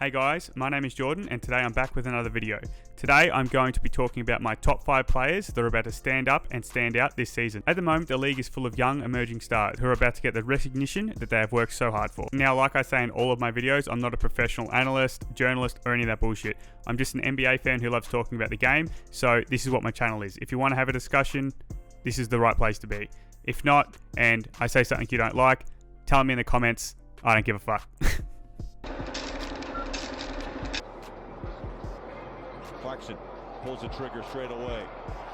Hey guys, my name is Jordan and today I'm back with another video. Today I'm going to be talking about my top 5 players that are about to stand up and stand out this season. At the moment the league is full of young emerging stars who are about to get the recognition that they have worked so hard for. Now like I say in all of my videos, I'm not a professional analyst, journalist or any of that bullshit. I'm just an NBA fan who loves talking about the game, so this is what my channel is. If you want to have a discussion, this is the right place to be. If not, and I say something you don't like, tell me in the comments, I don't give a fuck. Clarkson pulls the trigger straight away.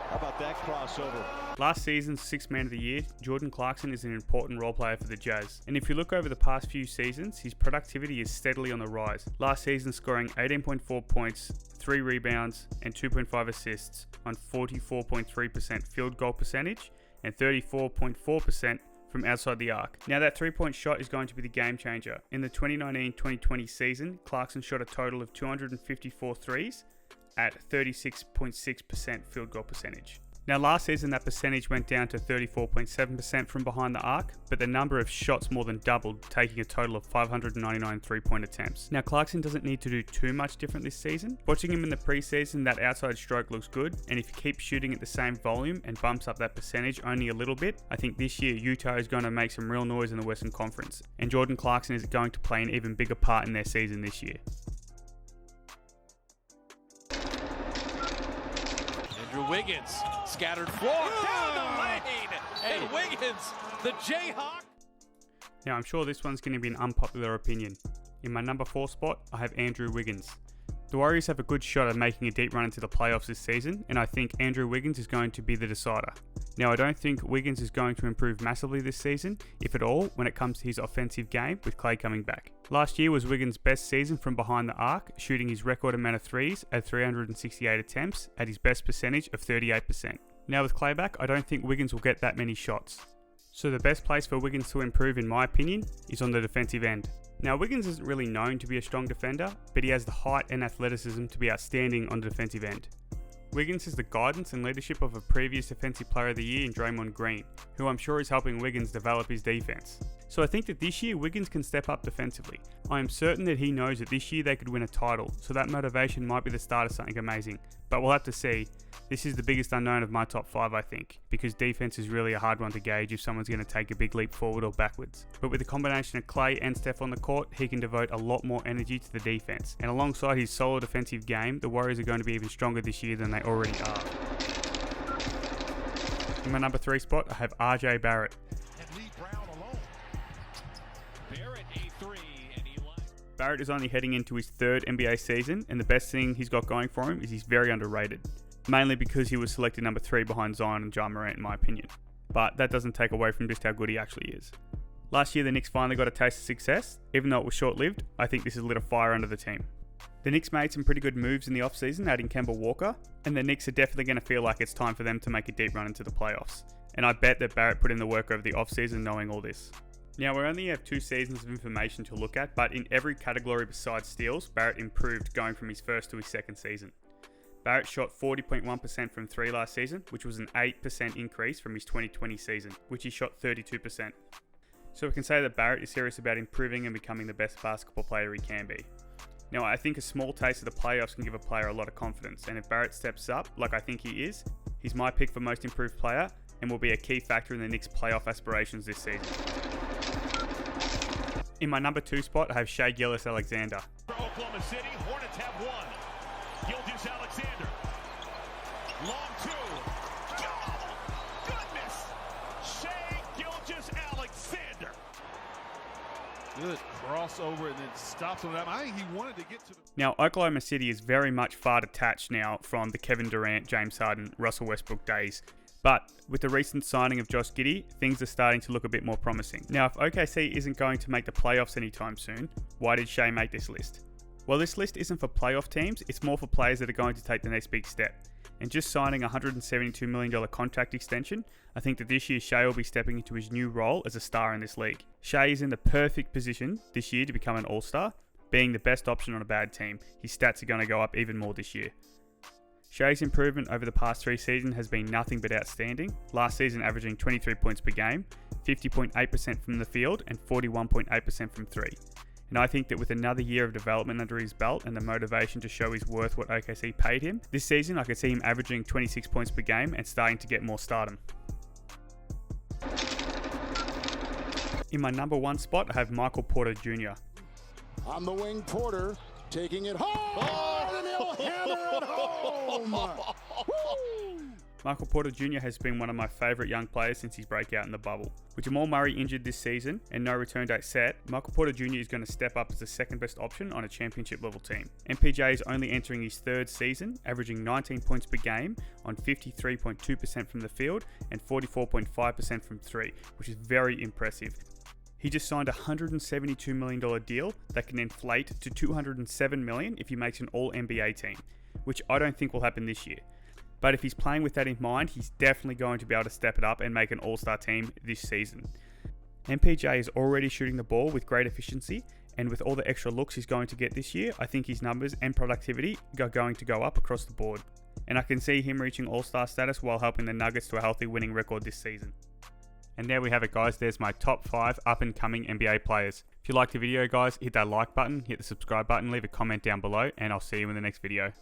How about that crossover? Last season's 6th Man of the Year, Jordan Clarkson is an important role player for the Jazz. And if you look over the past few seasons, his productivity is steadily on the rise. Last season scoring 18.4 points, 3 rebounds and 2.5 assists on 44.3% field goal percentage and 34.4% from outside the arc. Now that 3-point shot is going to be the game changer. In the 2019-2020 season, Clarkson shot a total of 254 threes at 36.6% field goal percentage. Now last season that percentage went down to 34.7% from behind the arc, but the number of shots more than doubled, taking a total of 599 3-point attempts. Now Clarkson doesn't need to do too much different this season. Watching him in the preseason, that outside stroke looks good, and if he keeps shooting at the same volume and bumps up that percentage only a little bit, I think this year Utah is going to make some real noise in the Western Conference, and Jordan Clarkson is going to play an even bigger part in their season this year. Wiggins, scattered floor, down the lane, and Wiggins, the Jayhawk. Now I'm sure this one's going to be an unpopular opinion. In my number 4 spot, I have Andrew Wiggins. The Warriors have a good shot at making a deep run into the playoffs this season, and I think Andrew Wiggins is going to be the decider. Now I don't think Wiggins is going to improve massively this season, if at all, when it comes to his offensive game with Clay coming back. Last year was Wiggins' best season from behind the arc, shooting his record amount of threes at 368 attempts at his best percentage of 38%. Now with Clay back, I don't think Wiggins will get that many shots. So the best place for Wiggins to improve in my opinion is on the defensive end. Now Wiggins isn't really known to be a strong defender, but he has the height and athleticism to be outstanding on the defensive end. Wiggins has the guidance and leadership of a previous Defensive Player of the Year in Draymond Green, who I'm sure is helping Wiggins develop his defense. So I think that this year Wiggins can step up defensively. I am certain that he knows that this year they could win a title, so that motivation might be the start of something amazing. But we'll have to see. This is the biggest unknown of my top 5 I think, because defense is really a hard one to gauge if someone's going to take a big leap forward or backwards. But with the combination of Clay and Steph on the court, he can devote a lot more energy to the defense. And alongside his solid defensive game, the Warriors are going to be even stronger this year than they already are. In my number 3 spot, I have RJ Barrett. Barrett is only heading into his 3rd NBA season, and the best thing he's got going for him is he's very underrated. Mainly because he was selected number 3 behind Zion and Ja Morant in my opinion. But that doesn't take away from just how good he actually is. Last year the Knicks finally got a taste of success. Even though it was short-lived, I think this has lit a fire under the team. The Knicks made some pretty good moves in the offseason, adding Kemba Walker, and the Knicks are definitely going to feel like it's time for them to make a deep run into the playoffs. And I bet that Barrett put in the work over the offseason knowing all this. Now we only have 2 seasons of information to look at, but in every category besides steals, Barrett improved going from his 1st to his 2nd season. Barrett shot 40.1% from 3 last season, which was an 8% increase from his 2020 season, which he shot 32%. So we can say that Barrett is serious about improving and becoming the best basketball player he can be. Now I think a small taste of the playoffs can give a player a lot of confidence, and if Barrett steps up, like I think he is, he's my pick for most improved player and will be a key factor in the Knicks' playoff aspirations this season. In my number 2 spot, I have gilgeous-alexander. For Oklahoma City, Hornets have one. Gilgeous-alexander. Long 2. Oh, goodness! Gilgeous-alexander. Good crossover and then stops on that. I think he wanted to get to the... Now, Oklahoma City is very much far detached now from the Kevin Durant, James Harden, Russell Westbrook days. But with the recent signing of Josh Giddey, things are starting to look a bit more promising. Now, if OKC isn't going to make the playoffs anytime soon, why did Shai make this list? Well, this list isn't for playoff teams, it's more for players that are going to take the next big step. And just signing a $172 million contract extension, I think that this year Shai will be stepping into his new role as a star in this league. Shai is in the perfect position this year to become an all-star, being the best option on a bad team. His stats are going to go up even more this year. Shai's improvement over the past 3 seasons has been nothing but outstanding, last season averaging 23 points per game, 50.8% from the field and 41.8% from 3. And I think that with another year of development under his belt and the motivation to show his worth what OKC paid him, this season I could see him averaging 26 points per game and starting to get more stardom. In my number 1 spot, I have Michael Porter Jr. On the wing, Porter taking it home, and he'll hammer it home. Woo! Michael Porter Jr. has been one of my favourite young players since his breakout in the bubble. With Jamal Murray injured this season and no return date set, Michael Porter Jr. is going to step up as the second best option on a championship level team. MPJ is only entering his 3rd season, averaging 19 points per game on 53.2% from the field and 44.5% from 3, which is very impressive. He just signed a $172 million deal that can inflate to $207 million if he makes an All-NBA team, which I don't think will happen this year. But if he's playing with that in mind, he's definitely going to be able to step it up and make an all-star team this season. MPJ is already shooting the ball with great efficiency, and with all the extra looks he's going to get this year, I think his numbers and productivity are going to go up across the board. And I can see him reaching all-star status while helping the Nuggets to a healthy winning record this season. And there we have it, guys. There's my top 5 up-and-coming NBA players. If you liked the video, guys, hit that like button, hit the subscribe button, leave a comment down below, and I'll see you in the next video.